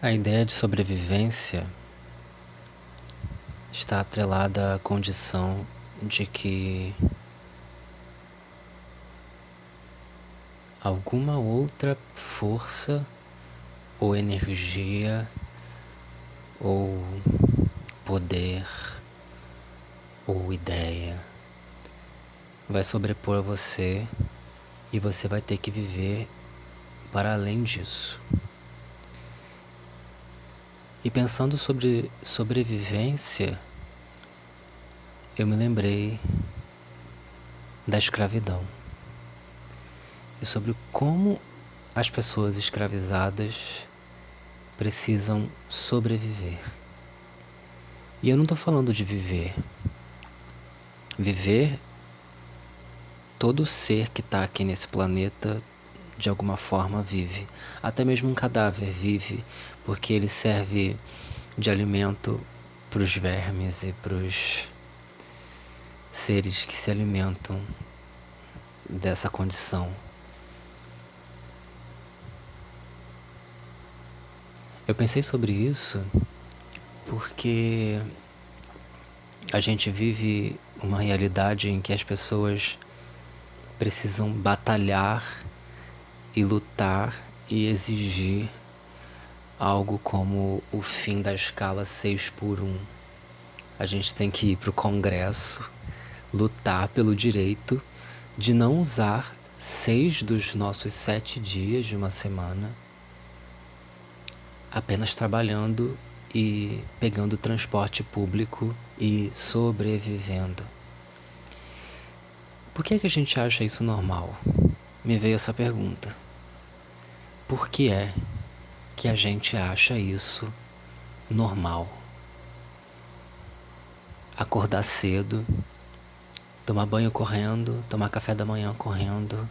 A ideia de sobrevivência está atrelada à condição de que alguma outra força ou energia ou poder ou ideia vai sobrepor a você e você vai ter que viver para além disso. E pensando sobre sobrevivência, eu me lembrei da escravidão e sobre como as pessoas escravizadas precisam sobreviver. E eu não estou falando de viver. Viver, todo ser que está aqui nesse planeta de alguma forma vive. Até mesmo um cadáver vive, porque ele serve de alimento para os vermes e para os seres que se alimentam dessa condição. Eu pensei sobre isso porque a gente vive uma realidade em que as pessoas precisam batalhar e lutar e exigir algo como o fim da escala 6x1. A gente tem que ir para o Congresso, lutar pelo direito de não usar 6 dos nossos 7 dias de uma semana apenas trabalhando e pegando transporte público e sobrevivendo. Por que a gente acha isso normal? Me veio essa pergunta. Por que é que a gente acha isso normal? Acordar cedo, tomar banho correndo, tomar café da manhã correndo,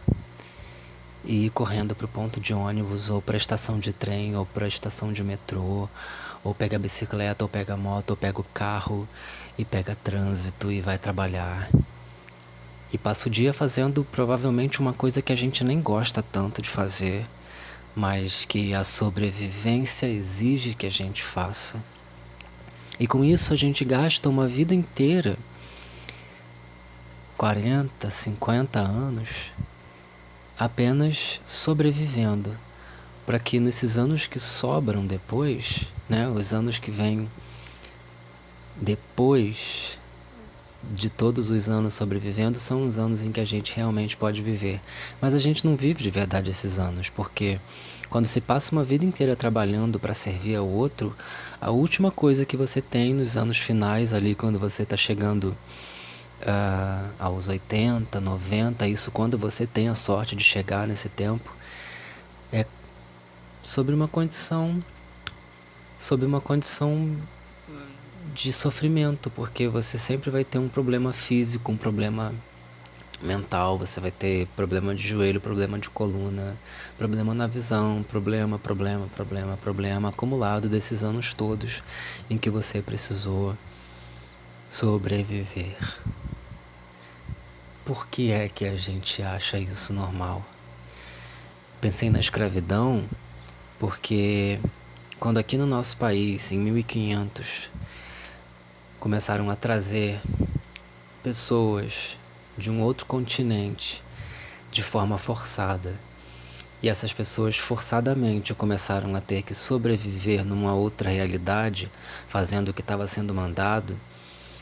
e ir correndo para o ponto de ônibus, ou para a estação de trem, ou para a estação de metrô, ou pega a bicicleta, ou pega a moto, ou pega o carro, e pega trânsito e vai trabalhar. E passa o dia fazendo provavelmente uma coisa que a gente nem gosta tanto de fazer, mas que a sobrevivência exige que a gente faça. E com isso a gente gasta uma vida inteira, 40, 50 anos, apenas sobrevivendo, para que nesses anos que sobram depois, os anos que vêm depois de todos os anos sobrevivendo, são os anos em que a gente realmente pode viver. Mas a gente não vive de verdade esses anos, porque quando se passa uma vida inteira trabalhando para servir ao outro, a última coisa que você tem nos anos finais, ali quando você está chegando aos 80, 90, isso quando você tem a sorte de chegar nesse tempo, é sobre uma condição de sofrimento, porque você sempre vai ter um problema físico, um problema mental, você vai ter problema de joelho, problema de coluna, problema na visão, problema acumulado desses anos todos em que você precisou sobreviver. Por que é que a gente acha isso normal? Pensei na escravidão porque quando aqui no nosso país, em 1500, começaram a trazer pessoas de um outro continente de forma forçada, e essas pessoas forçadamente começaram a ter que sobreviver numa outra realidade, fazendo o que estava sendo mandado,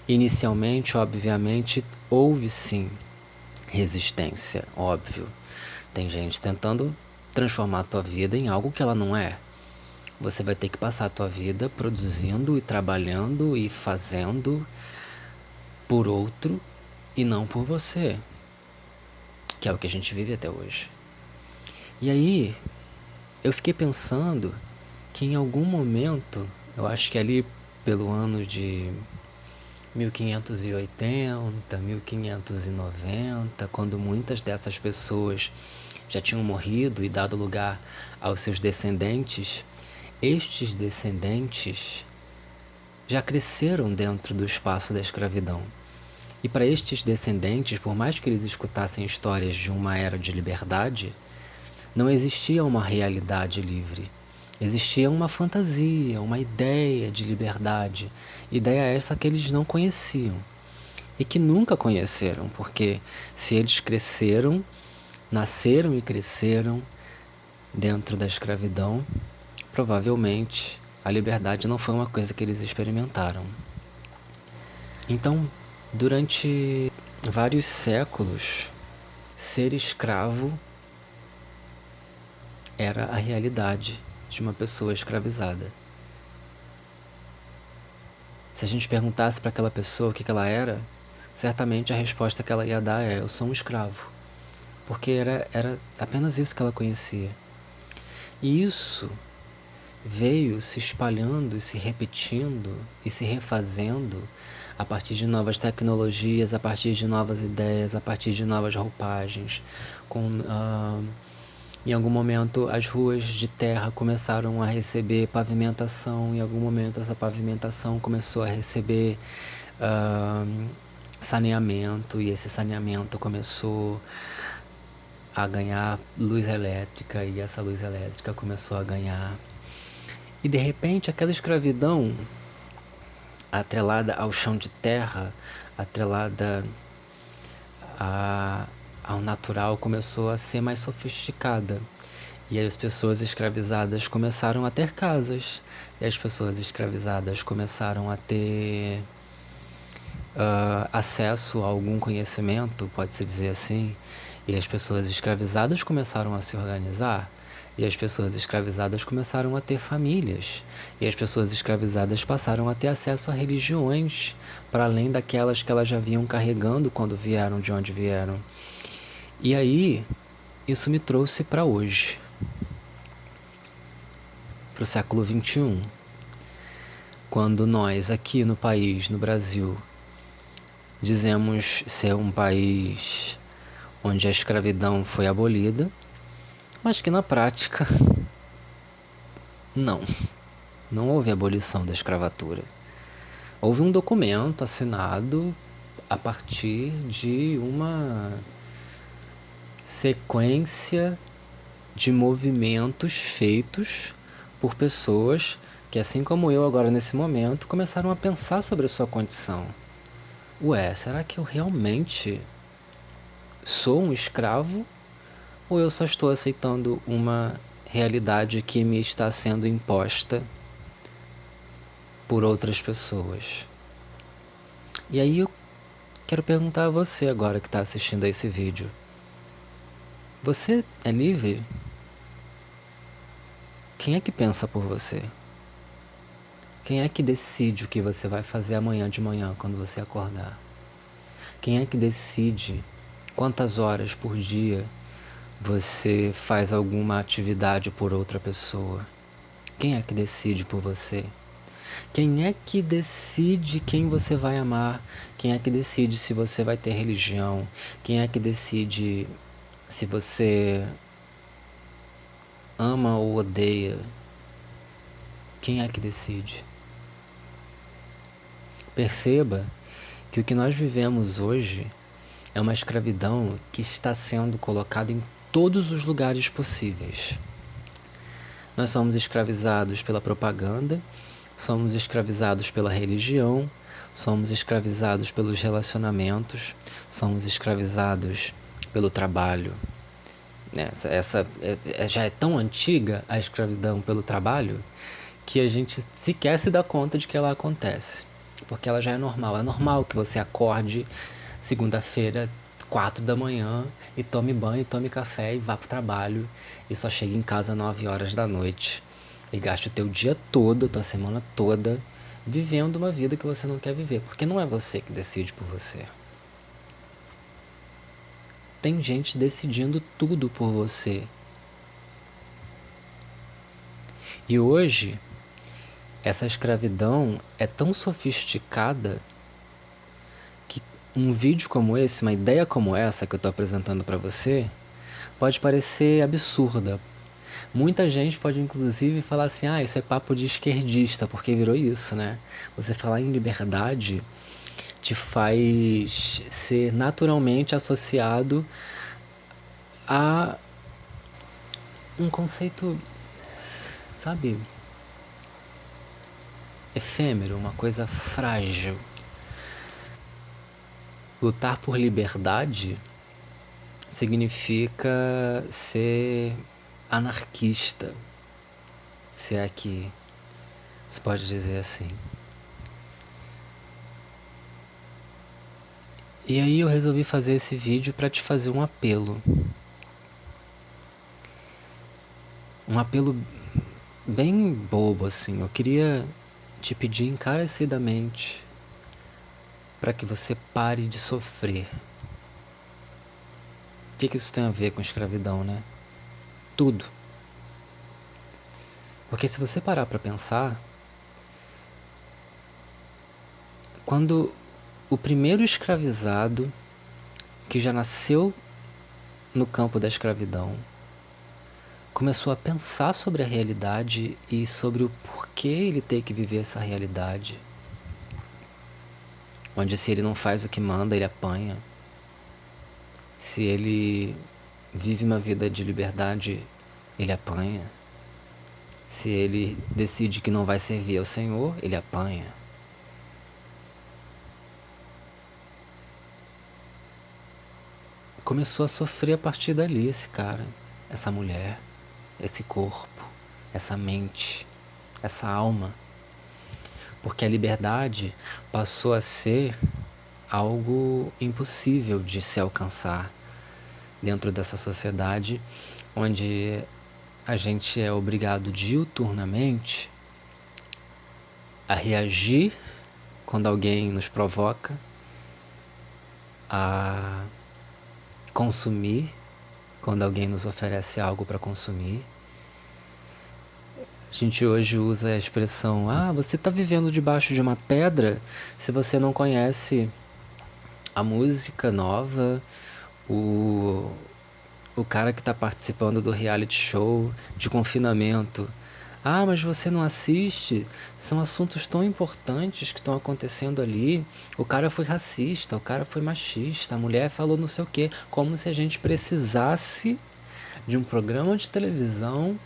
inicialmente, obviamente, houve sim resistência, óbvio. Tem gente tentando transformar a tua vida em algo que ela não é. Você vai ter que passar a tua vida produzindo e trabalhando e fazendo por outro e não por você, que é o que a gente vive até hoje. E aí, eu fiquei pensando que em algum momento, eu acho que ali pelo ano de 1580, 1590, quando muitas dessas pessoas já tinham morrido e dado lugar aos seus descendentes, estes descendentes já cresceram dentro do espaço da escravidão. E para estes descendentes, por mais que eles escutassem histórias de uma era de liberdade, não existia uma realidade livre. Existia uma fantasia, uma ideia de liberdade, ideia essa que eles não conheciam e que nunca conheceram, porque se eles cresceram, nasceram e cresceram dentro da escravidão, provavelmente a liberdade não foi uma coisa que eles experimentaram. Então, durante vários séculos, ser escravo era a realidade de uma pessoa escravizada. Se a gente perguntasse para aquela pessoa o que ela era, certamente a resposta que ela ia dar é: eu sou um escravo. Porque era apenas isso que ela conhecia. E isso veio se espalhando e se repetindo e se refazendo a partir de novas tecnologias, a partir de novas ideias, a partir de novas roupagens. Em algum momento as ruas de terra começaram a receber pavimentação, em algum momento essa pavimentação começou a receber saneamento, e esse saneamento começou a ganhar luz elétrica, e essa luz elétrica começou a ganhar. E de repente aquela escravidão atrelada ao chão de terra, atrelada ao natural, começou a ser mais sofisticada. E aí as pessoas escravizadas começaram a ter casas, e as pessoas escravizadas começaram a ter acesso a algum conhecimento, pode-se dizer assim, e as pessoas escravizadas começaram a se organizar, e as pessoas escravizadas começaram a ter famílias, e as pessoas escravizadas passaram a ter acesso a religiões, para além daquelas que elas já vinham carregando quando vieram de onde vieram. E aí, isso me trouxe para hoje, para o século XXI, quando nós aqui no país, no Brasil, dizemos ser um país onde a escravidão foi abolida, mas que na prática não houve abolição da escravatura. Houve um documento assinado a partir de uma sequência de movimentos feitos por pessoas que, assim como eu agora nesse momento, começaram a pensar sobre a sua condição. Ué, será que eu realmente sou um escravo? Ou eu só estou aceitando uma realidade que me está sendo imposta por outras pessoas? E aí eu quero perguntar a você agora que está assistindo a esse vídeo. Você é livre? Quem é que pensa por você? Quem é que decide o que você vai fazer amanhã de manhã quando você acordar? Quem é que decide quantas horas por dia você faz alguma atividade por outra pessoa? Quem é que decide por você? Quem é que decide quem você vai amar? Quem é que decide se você vai ter religião? Quem é que decide se você ama ou odeia? Quem é que decide? Perceba que o que nós vivemos hoje é uma escravidão que está sendo colocada em todos os lugares possíveis. Nós somos escravizados pela propaganda, somos escravizados pela religião, somos escravizados pelos relacionamentos, somos escravizados pelo trabalho. Essa já é tão antiga, a escravidão pelo trabalho, que a gente sequer se dá conta de que ela acontece. Porque ela já é normal. É normal que você acorde segunda-feira, 4 da manhã, e tome banho, tome café e vá pro trabalho, e só chegue em casa 9 horas da noite, e gaste o teu dia todo, a tua semana toda, vivendo uma vida que você não quer viver, porque não é você que decide por você. Tem gente decidindo tudo por você. E hoje, essa escravidão é tão sofisticada que um vídeo como esse, uma ideia como essa que eu estou apresentando para você, pode parecer absurda. Muita gente pode inclusive falar assim: ah, isso é papo de esquerdista, porque virou isso, né? Você falar em liberdade te faz ser naturalmente associado a um conceito, sabe, efêmero, uma coisa frágil. Lutar por liberdade significa ser anarquista, se é que se pode dizer assim. E aí eu resolvi fazer esse vídeo para te fazer um apelo. Um apelo bem bobo, assim. Eu queria te pedir encarecidamente para que você pare de sofrer. O que isso tem a ver com escravidão, né? Tudo. Porque se você parar para pensar, quando o primeiro escravizado, que já nasceu no campo da escravidão, começou a pensar sobre a realidade e sobre o porquê ele tem que viver essa realidade, onde se ele não faz o que manda, ele apanha. Se ele vive uma vida de liberdade, ele apanha. Se ele decide que não vai servir ao Senhor, ele apanha. Começou a sofrer a partir dali esse cara, essa mulher, esse corpo, essa mente, essa alma. Porque a liberdade passou a ser algo impossível de se alcançar dentro dessa sociedade onde a gente é obrigado diuturnamente a reagir quando alguém nos provoca, a consumir quando alguém nos oferece algo para consumir. A gente hoje usa a expressão: você está vivendo debaixo de uma pedra se você não conhece a música nova, o cara que está participando do reality show de confinamento. Mas você não assiste? São assuntos tão importantes que estão acontecendo ali. O cara foi racista, o cara foi machista, a mulher falou não sei o quê. Como se a gente precisasse de um programa de televisão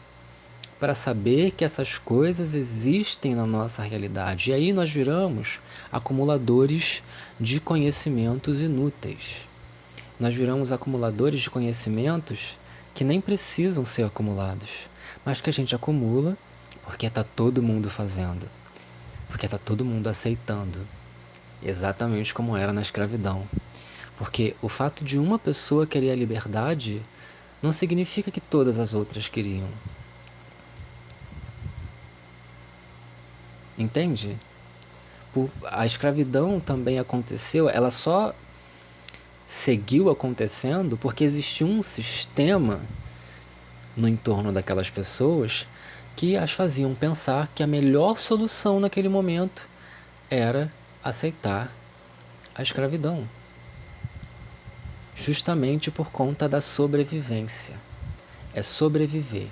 para saber que essas coisas existem na nossa realidade. E aí nós viramos acumuladores de conhecimentos inúteis. Nós viramos acumuladores de conhecimentos que nem precisam ser acumulados, mas que a gente acumula porque está todo mundo fazendo, porque está todo mundo aceitando, exatamente como era na escravidão. Porque o fato de uma pessoa querer a liberdade não significa que todas as outras queriam. Entende? A escravidão também aconteceu, ela só seguiu acontecendo porque existia um sistema no entorno daquelas pessoas que as faziam pensar que a melhor solução naquele momento era aceitar a escravidão. Justamente por conta da sobrevivência. É sobreviver.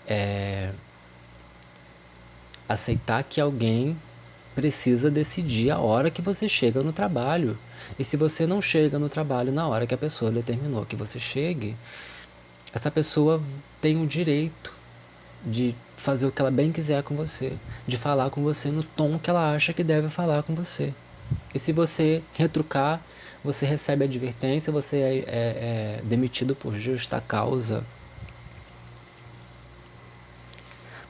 É aceitar que alguém precisa decidir a hora que você chega no trabalho. E se você não chega no trabalho na hora que a pessoa determinou que você chegue, essa pessoa tem o direito de fazer o que ela bem quiser com você, de falar com você no tom que ela acha que deve falar com você. E se você retrucar, você recebe advertência, você é demitido por justa causa.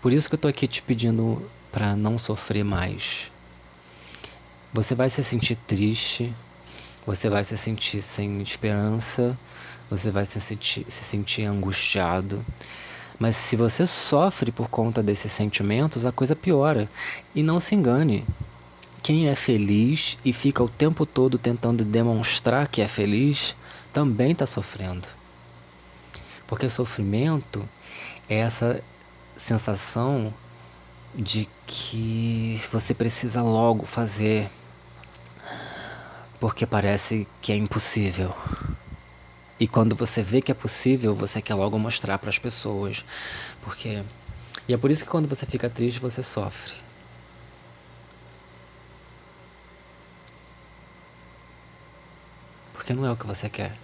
Por isso que eu tô aqui te pedindo para não sofrer mais. Você vai se sentir triste, você vai se sentir sem esperança, você vai se sentir angustiado. Mas se você sofre por conta desses sentimentos, a coisa piora. E não se engane. Quem é feliz e fica o tempo todo tentando demonstrar que é feliz, também está sofrendo. Porque sofrimento é essa sensação de que você precisa logo fazer, porque parece que é impossível. E quando você vê que é possível, você quer logo mostrar para as pessoas. E é por isso que quando você fica triste, você sofre. Porque não é o que você quer.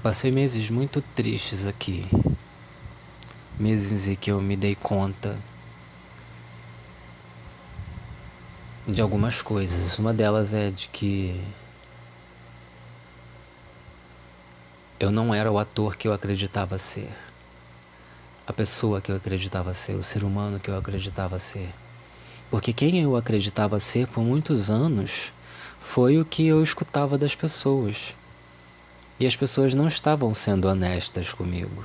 Eu passei meses muito tristes aqui. Meses em que eu me dei conta de algumas coisas. Uma delas é de que eu não era o ator que eu acreditava ser. A pessoa que eu acreditava ser, o ser humano que eu acreditava ser. Porque quem eu acreditava ser por muitos anos foi o que eu escutava das pessoas. E as pessoas não estavam sendo honestas comigo.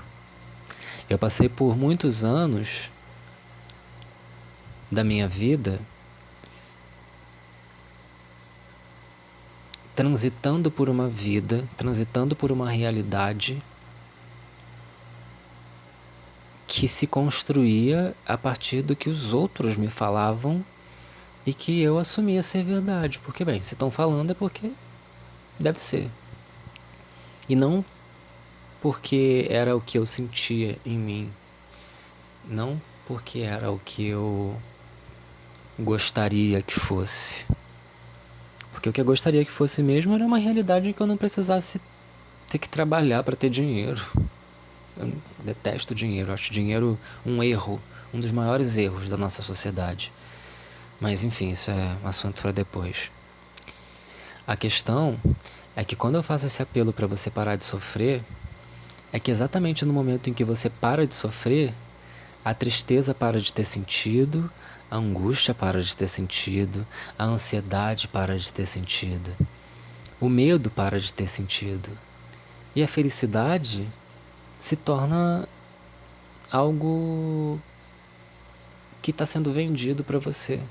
Eu passei por muitos anos da minha vida transitando por uma vida, transitando por uma realidade que se construía a partir do que os outros me falavam e que eu assumia ser verdade. Porque, bem, se estão falando é porque deve ser. E não porque era o que eu sentia em mim. Não porque era o que eu gostaria que fosse. Porque o que eu gostaria que fosse mesmo era uma realidade em que eu não precisasse ter que trabalhar para ter dinheiro. Eu detesto dinheiro, acho dinheiro um erro, um dos maiores erros da nossa sociedade. Mas enfim, isso é um assunto para depois. A questão é que quando eu faço esse apelo para você parar de sofrer, é que exatamente no momento em que você para de sofrer, a tristeza para de ter sentido, a angústia para de ter sentido, a ansiedade para de ter sentido, o medo para de ter sentido. E a felicidade se torna algo que está sendo vendido para você.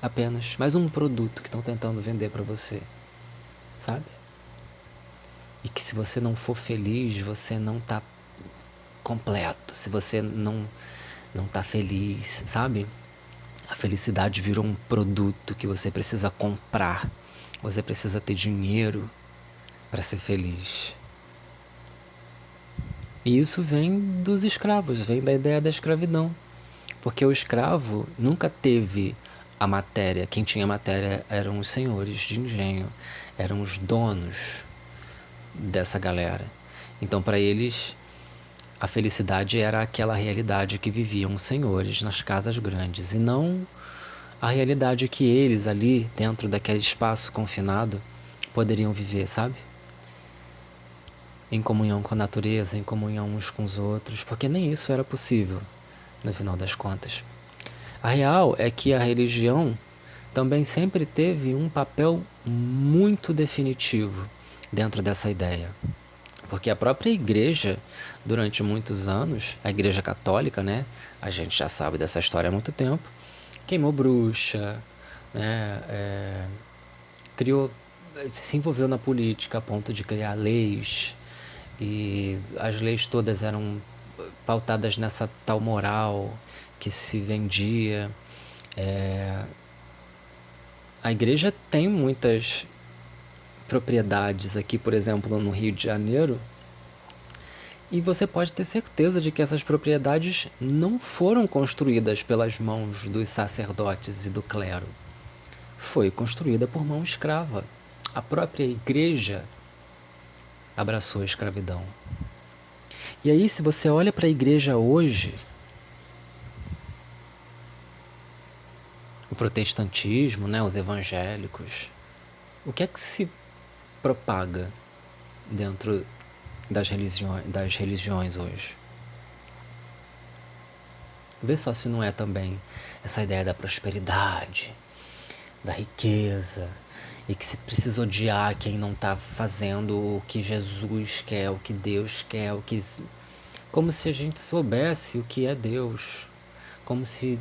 Apenas mais um produto que estão tentando vender para você, sabe? E que se você não for feliz, você não está completo. Se você não está feliz, sabe? A felicidade virou um produto que você precisa comprar. Você precisa ter dinheiro para ser feliz. E isso vem dos escravos, vem da ideia da escravidão. Porque o escravo nunca teve a matéria. Quem tinha matéria eram os senhores de engenho, eram os donos dessa galera. Então, para eles, a felicidade era aquela realidade que viviam os senhores nas casas grandes, e não a realidade que eles ali, dentro daquele espaço confinado, poderiam viver, sabe? Em comunhão com a natureza, em comunhão uns com os outros, porque nem isso era possível, no final das contas. A real é que a religião também sempre teve um papel muito definitivo dentro dessa ideia. Porque a própria igreja, durante muitos anos, a igreja católica, né? A gente já sabe dessa história há muito tempo, queimou bruxa, né? Se envolveu na política a ponto de criar leis, e as leis todas eram pautadas nessa tal moral que se vendia. A igreja tem muitas propriedades aqui, por exemplo, no Rio de Janeiro, e você pode ter certeza de que essas propriedades não foram construídas pelas mãos dos sacerdotes e do clero. Foi construída por mão escrava. A própria igreja abraçou a escravidão. E aí, se você olha para a igreja hoje, o protestantismo, né, os evangélicos, o que é que se propaga dentro das religiões hoje? Vê só se não é também essa ideia da prosperidade, da riqueza, e que se precisa odiar quem não está fazendo o que Jesus quer, o que Deus quer, como se a gente soubesse o que é Deus, como se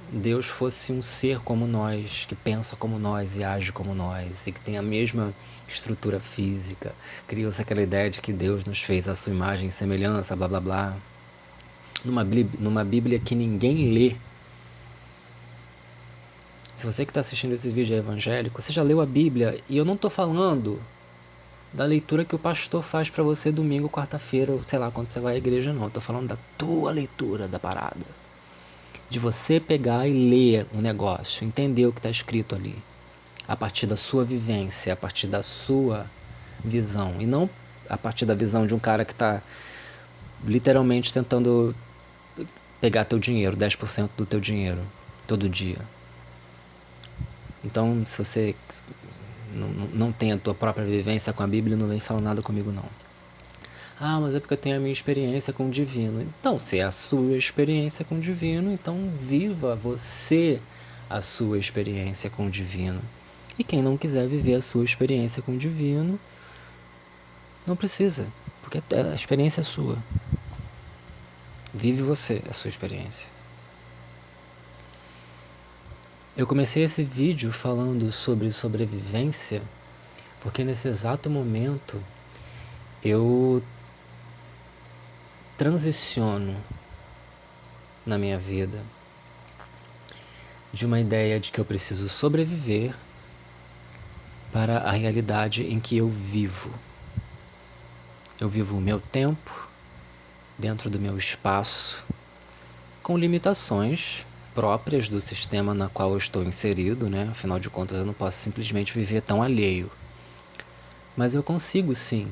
Deus fosse um ser como nós, que pensa como nós e age como nós, e que tem a mesma estrutura física. Criou-se aquela ideia de que Deus nos fez à sua imagem e semelhança, blá blá blá. Numa Bíblia que ninguém lê. Se você que está assistindo esse vídeo é evangélico, você já leu a Bíblia, e eu não estou falando da leitura que o pastor faz para você domingo, quarta-feira, sei lá, quando você vai à igreja, não. Eu tô falando da tua leitura da parada. De você pegar e ler um negócio, entender o que está escrito ali, a partir da sua vivência, a partir da sua visão, e não a partir da visão de um cara que está literalmente tentando pegar teu dinheiro, 10% do teu dinheiro, todo dia. Então, se você não tem a tua própria vivência com a Bíblia, não vem falar nada comigo, não. Ah, mas é porque eu tenho a minha experiência com o divino. Então, se é a sua experiência com o divino, então viva você a sua experiência com o divino. E quem não quiser viver a sua experiência com o divino, não precisa, porque a experiência é sua. Vive você a sua experiência. Eu comecei esse vídeo falando sobre sobrevivência, porque nesse exato momento eu transiciono na minha vida de uma ideia de que eu preciso sobreviver para a realidade em que eu vivo. Eu vivo o meu tempo, dentro do meu espaço, com limitações próprias do sistema na qual eu estou inserido, né? Afinal de contas, eu não posso simplesmente viver tão alheio. Mas eu consigo, sim,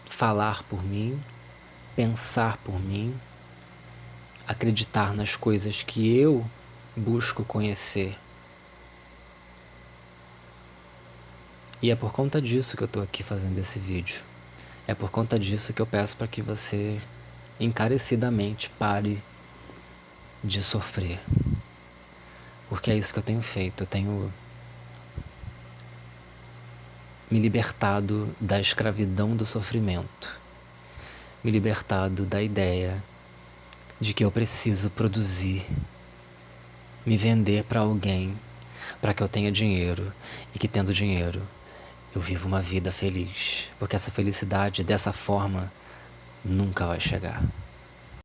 falar por mim, pensar por mim, acreditar nas coisas que eu busco conhecer. E é por conta disso que eu estou aqui fazendo esse vídeo. É por conta disso que eu peço para que você encarecidamente pare de sofrer. Porque é isso que eu tenho feito. Eu tenho me libertado da escravidão do sofrimento. Me libertado da ideia de que eu preciso produzir, me vender para alguém, para que eu tenha dinheiro, e que tendo dinheiro eu vivo uma vida feliz. Porque essa felicidade, dessa forma, nunca vai chegar.